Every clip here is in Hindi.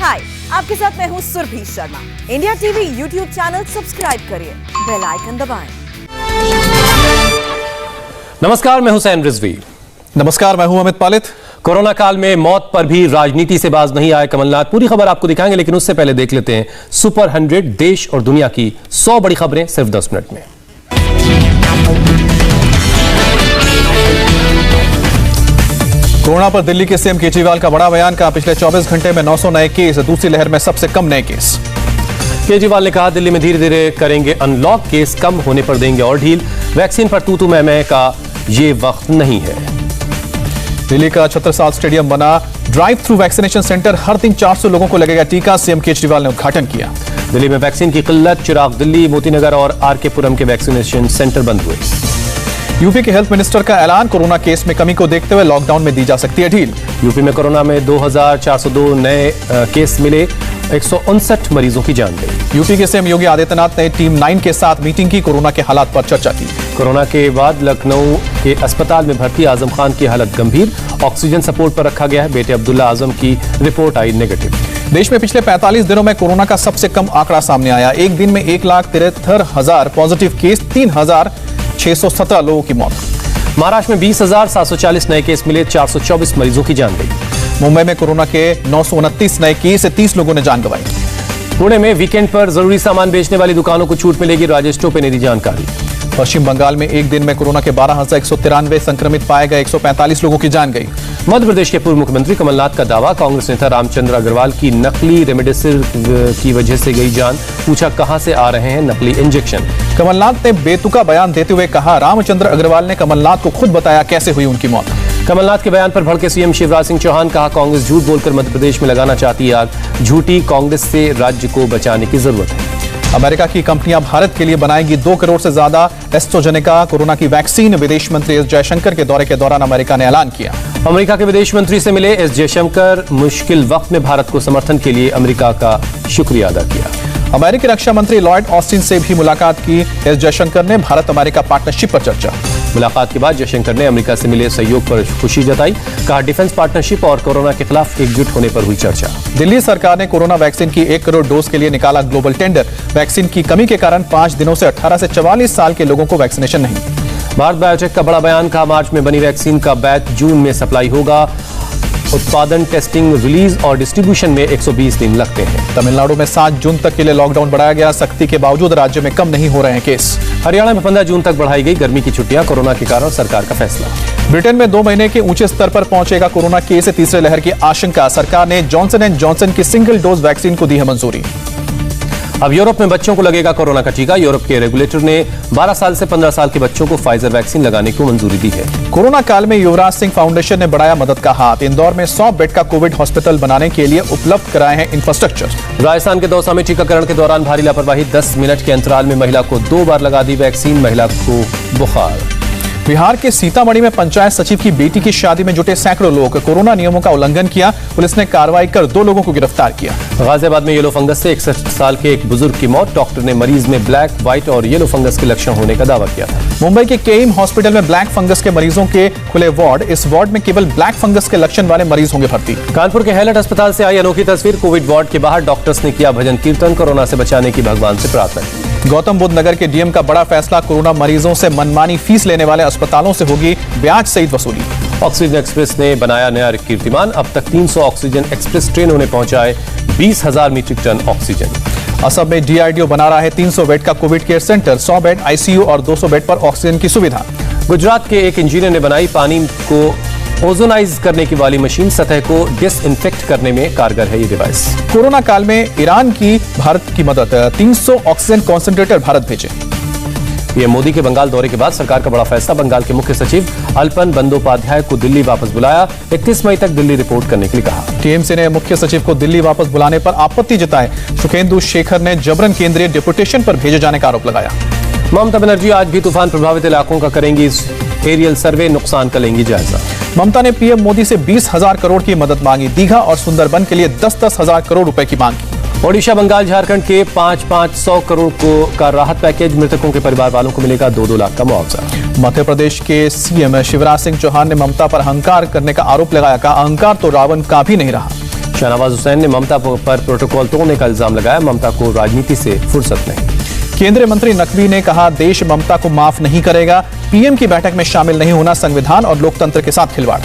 हाय, आपके साथ मैं हूँ Surabhi Sharma. India TV YouTube channel subscribe करिए, बेल आइकन दबाएं। नमस्कार, मैं हुसैन रिजवी। नमस्कार, मैं हूं अमित पालित। कोरोना काल में मौत पर भी राजनीति से बाज नहीं आए कमलनाथ। पूरी खबर आपको दिखाएंगे, लेकिन उससे पहले देख लेते हैं सुपर 100 देश और दुनिया की 100 बड़ी खबरें सिर्फ 10 मिनट में। कोरोना पर दिल्ली के सीएम केजरीवाल का बड़ा बयान। कहा पिछले 24 घंटे में 900 नए केस, दूसरी लहर में सबसे कम नए केस। केजरीवाल ने कहा दिल्ली में धीरे धीरे करेंगे अनलॉक, केस कम होने पर देंगे और ढील। वैक्सीन पर तू मैं का ये वक्त नहीं है। दिल्ली का छत्रसाल स्टेडियम बना ड्राइव थ्रू वैक्सीनेशन सेंटर। हर दिन 400 लोगों को लगेगा टीका। सीएम केजरीवाल ने उद्घाटन किया। दिल्ली में वैक्सीन की किल्लत। चिराग दिल्ली, मोतीनगर और आरके पुरम के वैक्सीनेशन सेंटर बंद हुए। यूपी के हेल्थ मिनिस्टर का ऐलान। कोरोना केस में कमी को देखते हुए लॉकडाउन में दी जा सकती है ढील। यूपी में कोरोना में 2402 नए केस मिले, 159 मरीजों की जान गई। यूपी के सीएम योगी आदित्यनाथ ने टीम 9 के साथ मीटिंग की। कोरोना के हालात पर चर्चा की। कोरोना के बाद लखनऊ के अस्पताल में भर्ती आजम खान की हालत गंभीर, ऑक्सीजन सपोर्ट पर रखा गया है। बेटे अब्दुल्ला आजम की रिपोर्ट आई नेगेटिव। देश में पिछले 45 दिनों में कोरोना का सबसे कम आंकड़ा सामने आया। एक दिन में 1,73,000 पॉजिटिव केस, 3,617 लोगों की मौत। महाराष्ट्र में 20,740 नए केस मिले, 424 मरीजों की जान गई। मुंबई में कोरोना के 929 नए केस से 30 लोगों ने जान गंवाई। पुणे में वीकेंड पर जरूरी सामान बेचने वाली दुकानों को छूट मिलेगी, राजेश टोपे ने दी जानकारी। पश्चिम बंगाल में एक दिन में कोरोना के 12,193 संक्रमित पाए गए, 145 लोगों की जान गई। मध्य प्रदेश के पूर्व मुख्यमंत्री कमलनाथ का दावा, कांग्रेस नेता रामचंद्र अग्रवाल की नकली रेमडेसिविर की वजह से गई जान। पूछा कहां से आ रहे हैं नकली इंजेक्शन। कमलनाथ ने बेतुका बयान देते हुए कहा, रामचंद्र अग्रवाल ने कमलनाथ को खुद बताया कैसे हुई उनकी मौत। कमलनाथ के बयान पर भड़के सीएम शिवराज सिंह चौहान। कहा कांग्रेस झूठ बोलकर मध्य प्रदेश में लगाना चाहती है आग। झूठी कांग्रेस से राज्य को बचाने की जरूरत है। अमेरिका की कंपनियां भारत के लिए बनाएगी 2 करोड़ से ज्यादा एस्ट्राजेनेका कोरोना की वैक्सीन। विदेश मंत्री एस जयशंकर के दौरे के दौरान अमेरिका ने ऐलान किया। अमेरिका के विदेश मंत्री से मिले एस जयशंकर। मुश्किल वक्त में भारत को समर्थन के लिए अमेरिका का शुक्रिया अदा किया। अमेरिकी रक्षा मंत्री लॉयड ऑस्टिन से भी मुलाकात की एस जयशंकर ने। भारत अमेरिका पार्टनरशिप पर चर्चा। मुलाकात के बाद जयशंकर ने अमेरिका से मिले सहयोग पर खुशी जताई। कहा डिफेंस पार्टनरशिप और कोरोना के खिलाफ एकजुट होने पर हुई चर्चा। दिल्ली सरकार ने कोरोना वैक्सीन की 1 करोड़ डोज के लिए निकाला ग्लोबल टेंडर। वैक्सीन की कमी के कारण 5 दिनों से 18 से 44 साल के लोगों को वैक्सीनेशन नहीं। भारत बायोटेक का बड़ा बयान। कहा मार्च में बनी वैक्सीन का बैच जून में सप्लाई होगा। उत्पादन, टेस्टिंग, रिलीज और डिस्ट्रीब्यूशन में 120 दिन लगते हैं। तमिलनाडु में 7 जून तक के लिए लॉकडाउन बढ़ाया गया। सख्ती के बावजूद राज्य में कम नहीं हो रहे हैं केस। हरियाणा में 15 जून तक बढ़ाई गई गर्मी की छुट्टियां। कोरोना के कारण सरकार का फैसला। ब्रिटेन में 2 महीने के ऊंचे स्तर पर पहुंचेगा कोरोना केस। तीसरे लहर की आशंका। सरकार ने जॉनसन एंड जॉनसन की सिंगल डोज वैक्सीन को दी है मंजूरी। अब यूरोप में बच्चों को लगेगा कोरोना का टीका। यूरोप के रेगुलेटर ने 12 साल से 15 साल के बच्चों को फाइजर वैक्सीन लगाने को मंजूरी दी है। कोरोना काल में युवराज सिंह फाउंडेशन ने बढ़ाया मदद का हाथ। इंदौर में 100 बेड का कोविड हॉस्पिटल बनाने के लिए उपलब्ध कराए हैं इंफ्रास्ट्रक्चर। राजस्थान के दौसा में टीकाकरण के दौरान भारी लापरवाही। 10 मिनट के अंतराल में महिला को 2 बार लगा दी वैक्सीन। महिला को बुखार। बिहार के सीतामढ़ी में पंचायत सचिव की बेटी की शादी में जुटे सैकड़ों लोग। कोरोना नियमों का उल्लंघन किया। पुलिस ने कार्रवाई कर 2 लोगों को गिरफ्तार किया। गाजियाबाद में येलो फंगस से 61 साल के एक बुजुर्ग की मौत। डॉक्टर ने मरीज में ब्लैक, व्हाइट और येलो फंगस के लक्षण होने का दावा किया था। मुंबई के केईम हॉस्पिटल में ब्लैक फंगस के मरीजों के खुले वार्ड। इस वार्ड में केवल ब्लैक फंगस के लक्षण वाले मरीज होंगे भर्ती। कानपुर के हैलट अस्पताल से आई अनोखी तस्वीर। कोविड वार्ड के बाहर डॉक्टर्स ने किया भजन कीर्तन। कोरोना से बचाने की भगवान से प्रार्थना की। गौतम बुद्ध नगर के डीएम का बड़ा फैसला। कोरोना मरीजों से मनमानी फीस लेने वाले अस्पतालों से होगी ब्याज सहित वसूली। ऑक्सीजन एक्सप्रेस ने बनाया नया कीर्तिमान। अब तक 300 ऑक्सीजन एक्सप्रेस ट्रेनों ने पहुंचाए 20,000 मीट्रिक टन ऑक्सीजन। असम में डीआरडीओ बना रहा है 300 बेड का Covid care centre. 100 bed ICU और 200 बेड पर ऑक्सीजन की सुविधा। गुजरात के एक इंजीनियर ने बनाई पानी को ओजोनाइज करने की वाली मशीन। सतह को डिसइंफेक्ट करने में कारगर है ये डिवाइस। कोरोना काल में ईरान की भारत की मदद। 300 ऑक्सीजन कॉन्सेंट्रेटर भारत भेजे। पीएम मोदी के बंगाल दौरे के बाद सरकार का बड़ा फैसला। बंगाल के मुख्य सचिव अल्पन बंदोपाध्याय को दिल्ली वापस बुलाया। 31 मई तक दिल्ली रिपोर्ट करने के लिए कहा। टीएमसी ने मुख्य सचिव को दिल्ली वापस बुलाने पर आपत्ति जताई। सुखेंदु शेखर ने जबरन केंद्रीय डिप्यूटेशन पर भेजे जाने का आरोप लगाया। ममता बनर्जी आज भी तूफान प्रभावित इलाकों का करेंगी एरियल सर्वे, नुकसान का लेंगी जायजा। ममता ने पीएम मोदी से 20,000 करोड़ की मदद मांगी। दीघा और सुंदरबन के लिए 10-10 हजार करोड़ रुपए की मांग की। ओडिशा, बंगाल, झारखंड के 500 करोड़ का राहत पैकेज। मृतकों के परिवार वालों को मिलेगा 2-2 लाख का मुआवजा। मध्य प्रदेश के सीएम शिवराज सिंह चौहान ने ममता पर अहंकार करने का आरोप लगाया। कहा अहंकार तो रावण का भी नहीं रहा। शाहनवाज हुसैन ने ममता पर प्रोटोकॉल तोड़ने का इल्जाम लगाया। ममता को राजनीति से फुर्सत नहीं। केंद्रीय मंत्री नकवी ने कहा, देश ममता को माफ नहीं करेगा। पीएम की बैठक में शामिल नहीं होना संविधान और लोकतंत्र के साथ खिलवाड़।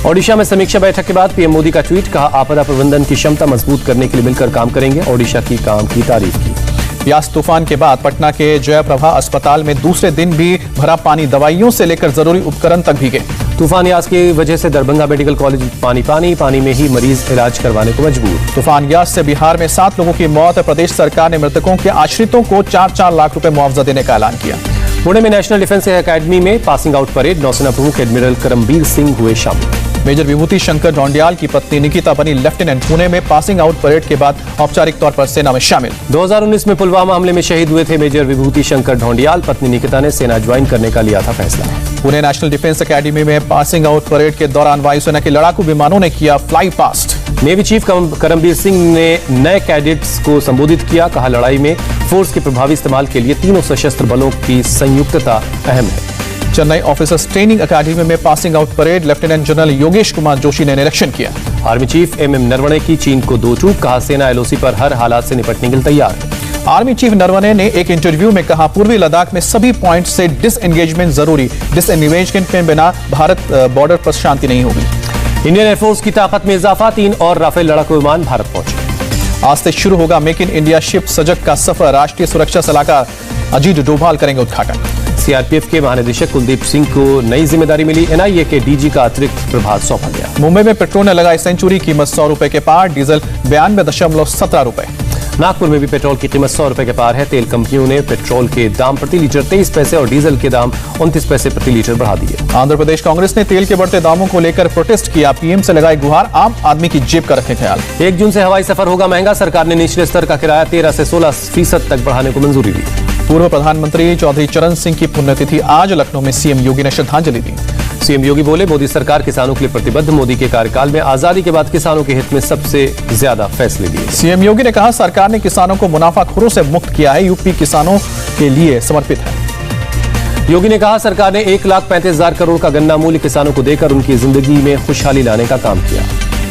ओडिशा में समीक्षा बैठक के बाद पीएम मोदी का ट्वीट, कहा आपदा प्रबंधन की क्षमता मजबूत करने के लिए मिलकर काम करेंगे। ओडिशा की काम की तारीफ की। यास तूफान के बाद पटना के जयप्रभा अस्पताल में दूसरे दिन भी भरा पानी, दवाइयों से लेकर जरूरी उपकरण तक भीगे। तूफान यास की वजह से दरभंगा मेडिकल कॉलेज पानी में ही मरीज इलाज करवाने को मजबूर। तूफान यास से बिहार में 7 लोगों की मौत। प्रदेश सरकार ने मृतकों के आश्रितों को 4-4 लाख रुपए मुआवजा देने का ऐलान किया। पुणे में नेशनल डिफेंस एकेडमी में पासिंग आउट परेड, नौसेना प्रमुख एडमिरल करमबीर सिंह हुए शामिल। मेजर विभूति शंकर ढोंडियाल की पत्नी निकिता बनी लेफ्टिनेंट। पुणे में पासिंग आउट परेड के बाद औपचारिक तौर पर सेना में शामिल। 2019 में पुलवामा हमले में शहीद हुए थे मेजर विभूति शंकर ढोंडियाल। पत्नी निकिता ने सेना ज्वाइन करने का लिया था फैसला। पुणे नेशनल डिफेंस एकेडमी में पासिंग आउट परेड के दौरान वायुसेना के लड़ाकू विमानों ने किया fly past. Navy chief Karambir Singh ने नए कैडेट्स को संबोधित किया, कहा लड़ाई में फोर्स के प्रभावी इस्तेमाल के लिए तीनों सशस्त्र बलों की संयुक्तता अहम है। चेन्नई ऑफिसर्स ट्रेनिंग एकेडमी में passing out parade, lieutenant general Yogesh Kumar Joshi ने निरीक्षण किया। आर्मी चीफ एमएम नरवणे की चीन को 2 चूक, कहा सेना एलओसी पर हर हालात से निपटने के लिए तैयार है। आर्मी चीफ नरवणे ने एक इंटरव्यू में कहा, पूर्वी लद्दाख में सभी पॉइंट से डिसएंगेजमेंट जरूरी। डिसएंगेजमेंट के बिना भारत बॉर्डर पर शांति नहीं होगी। इंडियन एयरफोर्स की ताकत में इजाफा, 3 और राफेल लड़ाकू विमान भारत पहुंचे। आज से शुरू होगा मेक इन इंडिया शिप सजग का सफर। राष्ट्रीय सुरक्षा सलाहकार अजीत डोभाल करेंगे उद्घाटन। सीआरपीएफ के महानिदेशक कुलदीप सिंह को नई जिम्मेदारी मिली। एनआईए के डीजी का अतिरिक्त प्रभार सौंपा गया। मुंबई में पेट्रोल ने लगाई सेंचुरी, कीमत 100 रुपए के पार। डीजल 92.17 रुपए। नागपुर में भी पेट्रोल की कीमत 100 रुपए के पार है। तेल कंपनियों ने पेट्रोल के दाम प्रति लीटर 23 पैसे और डीजल के दाम 29 पैसे प्रति लीटर बढ़ा दिए। आंध्र प्रदेश कांग्रेस ने तेल के बढ़ते दामों को लेकर प्रोटेस्ट किया। पीएम से लगाई गुहार, आम आदमी की जेब का रखें ख्याल। 1 जून से हवाई सफर होगा महंगा। सरकार ने निचले स्तर का किराया 13 से 16% तक बढ़ाने को मंजूरी दी। पूर्व प्रधानमंत्री चौधरी चरण सिंह की पुण्यतिथि आज। लखनऊ में सीएम योगी ने श्रद्धांजलि दी। सीएम योगी बोले, मोदी सरकार किसानों के लिए प्रतिबद्ध। मोदी के कार्यकाल में आजादी के बाद किसानों के हित में सबसे ज्यादा फैसले लिए। सीएम योगी ने कहा, सरकार ने किसानों को मुनाफाखोरों से मुक्त किया है। यूपी किसानों के लिए समर्पित है। योगी ने कहा, सरकार ने 1,35,000 करोड़ का गन्ना मूल्य किसानों को देकर उनकी जिंदगी में खुशहाली लाने का काम किया।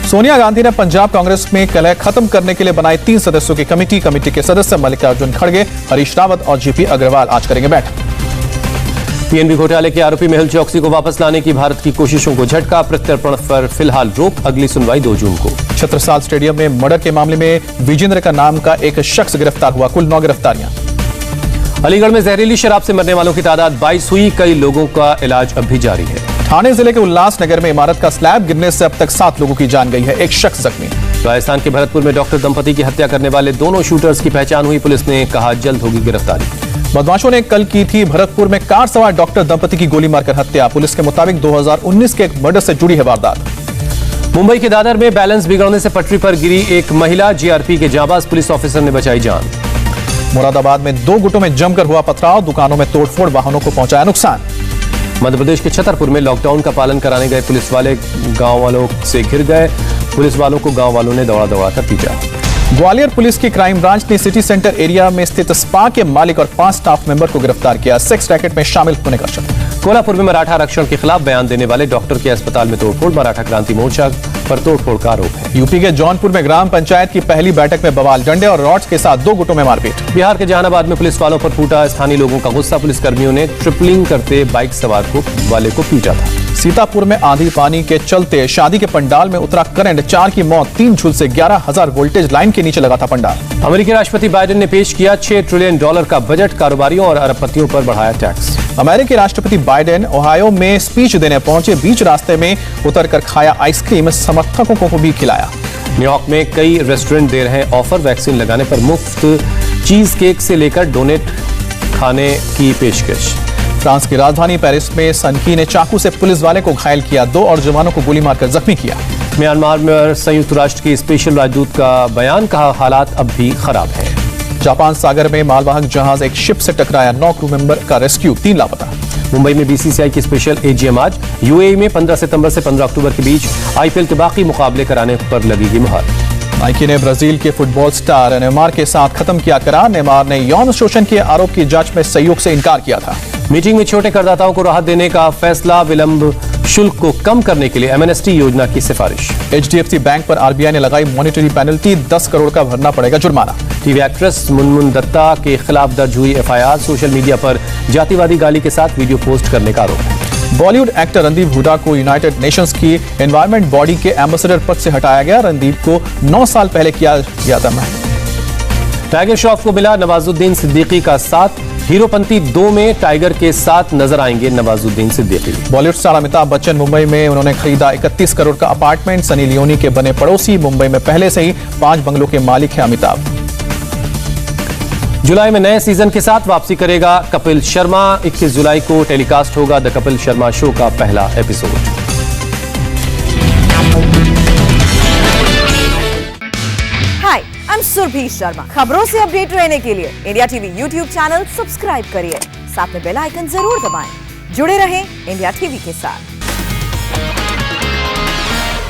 सोनिया गांधी ने पंजाब कांग्रेस में कलह खत्म करने के लिए बनाई 3 सदस्यों की कमेटी के सदस्य मल्लिकार्जुन खड़गे, हरीश रावत और जेपी अग्रवाल आज करेंगे बैठक। पीएनबी घोटाले के आरोपी मेहुल चौकसी को वापस लाने की भारत की कोशिशों को झटका। प्रत्यर्पण पर फिलहाल रोक, अगली सुनवाई 2 जून को। छत्रसाल स्टेडियम में मर्डर के मामले में विजेंद्र का नाम का एक शख्स गिरफ्तार हुआ। कुल 9 गिरफ्तारियां। अलीगढ़ में जहरीली शराब से मरने वालों की तादाद 22 हुई। कई लोगों का इलाज अब भी जारी है। ठाणे जिले के उल्लासनगर में इमारत का स्लैब गिरने से अब तक 7 लोगों की जान गई है, एक शख्स जख्मी। राजस्थान के भरतपुर में डॉक्टर दंपति की हत्या करने वाले दोनों शूटर्स की पहचान हुई। पुलिस ने कहा जल्द होगी गिरफ्तारी। बदमाशों ने कल की थी भरतपुर में कार सवार डॉक्टर दंपति की गोली मारकर हत्या। पुलिस के मुताबिक 2019 के एक मर्डर से जुड़ी है वारदात। मुंबई के दादर में बैलेंस बिगड़ने से पटरी पर गिरी एक महिला। जीआरपी के जांबाज पुलिस ऑफिसर ने बचाई जान। मुरादाबाद में 2 गुटों में जमकर हुआ पथराव। दुकानों में तोड़फोड़, वाहनों को पहुंचाया नुकसान। मध्य प्रदेश के छतरपुर में लॉकडाउन का पालन कराने गए पुलिस वाले गांव वालों से घिर गए। पुलिस वालों को गांव वालों ने दौड़ा दौड़ा कर पीटा। ग्वालियर पुलिस की क्राइम ब्रांच ने सिटी सेंटर एरिया में स्थित स्पा के मालिक और 5 स्टाफ मेंबर को गिरफ्तार किया। सेक्स रैकेट में शामिल होने का शक। कोल्हापुर में मराठा आरक्षण के खिलाफ बयान देने वाले डॉक्टर के अस्पताल में तोड़फोड़। मराठा क्रांति मोर्चा पर तोड़फोड़ का आरोप है। यूपी के जौनपुर में ग्राम पंचायत की पहली बैठक में बवाल, डंडे और रॉड्स के साथ 2 गुटों में मारपीट। बिहार के जहानाबाद में पुलिस वालों पर फूटा स्थानीय लोगों का गुस्सा। पुलिसकर्मियों ने ट्रिपलिंग करते बाइक सवार वाले को पीटा था। सीतापुर में आंधी पानी के चलते शादी के पंडाल में उतरा करंट, 4 की मौत, 3 झुलसे, 11,000 वोल्टेज लाइन के नीचे लगा था पंडाल। अमेरिकी राष्ट्रपति बाइडेन ने पेश किया $6 ट्रिलियन का बजट। कारोबारियों और अरबपतियों पर बढ़ाया टैक्स। अमेरिकी राष्ट्रपति बाइडेन ओहायो में स्पीच देने पहुंचे। बीच रास्ते में उतरकर खाया आइसक्रीम, समर्थकों को भी खिलाया। न्यूयॉर्क में कई रेस्टोरेंट दे रहे हैं ऑफर। वैक्सीन लगाने पर मुफ्त चीज केक से लेकर डोनेट खाने की पेशकश। फ्रांस की राजधानी पेरिस में सनकी ने चाकू से पुलिस वाले को घायल किया। 2 और जवानों को गोली मारकर जख्मी किया। म्यांमार में संयुक्त राष्ट्र की स्पेशल राजदूत का बयान, कहा हालात अब भी खराब है। जापान सागर में मालवाहक जहाज एक शिप से टकराया। 9 क्रू मेंबर का रेस्क्यू, 3 लापता। मुंबई में बीसीसीआई की स्पेशल एजीएम आज। यूएई में 15 सितंबर से 15 अक्टूबर के बीच आईपीएल के बाकी मुकाबले कराने पर लगेगी मुहर। नाइकी ने ब्राजील के फुटबॉल स्टार नेमार के साथ खत्म किया करार। नेमार ने यौन शोषण के आरोप की जांच में सहयोग से इनकार किया था। मीटिंग में छोटे करदाताओं को राहत देने का फैसला। विलंब शुल्क को कम करने के लिए एमएनएसटी योजना की सिफारिश। HDFC बैंक पर RBI ने लगाई मॉनिटरी पेनल्टी, 10 करोड़ का भरना पड़ेगा जुर्माना। टीवी एक्ट्रेस मुनमुन दत्ता के खिलाफ दर्ज हुई FIR, सोशल मीडिया पर जातिवादी गाली के साथ वीडियो पोस्ट करने का आरोप। बॉलीवुड एक्टर रणदीप हुडा को यूनाइटेड नेशंस की एनवायरमेंट बॉडी के एम्बेसडर पद से हटाया गया। रणदीप को 9 साल पहले किया गया था। टाइगर श्रॉफ को मिला नवाजुद्दीन सिद्दीकी का साथ। हीरोपंती 2 में टाइगर के साथ नजर आएंगे नवाजुद्दीन सिद्दीकी। बॉलीवुड स्टार अमिताभ बच्चन मुंबई में उन्होंने खरीदा 31 करोड़ का अपार्टमेंट। सनी लियोनी के बने पड़ोसी। मुंबई में पहले से ही 5 बंगलों के मालिक हैं अमिताभ। जुलाई में नए सीजन के साथ वापसी करेगा कपिल शर्मा। 21 जुलाई को टेलीकास्ट होगा द कपिल शर्मा शो का पहला episode. Hi, I am Surabhi Sharma. खबरों से अपडेट रहने के लिए India TV YouTube channel subscribe करिए, साथ में बेल आइकन जरूर दबाएं। जुड़े रहें इंडिया टीवी के साथ।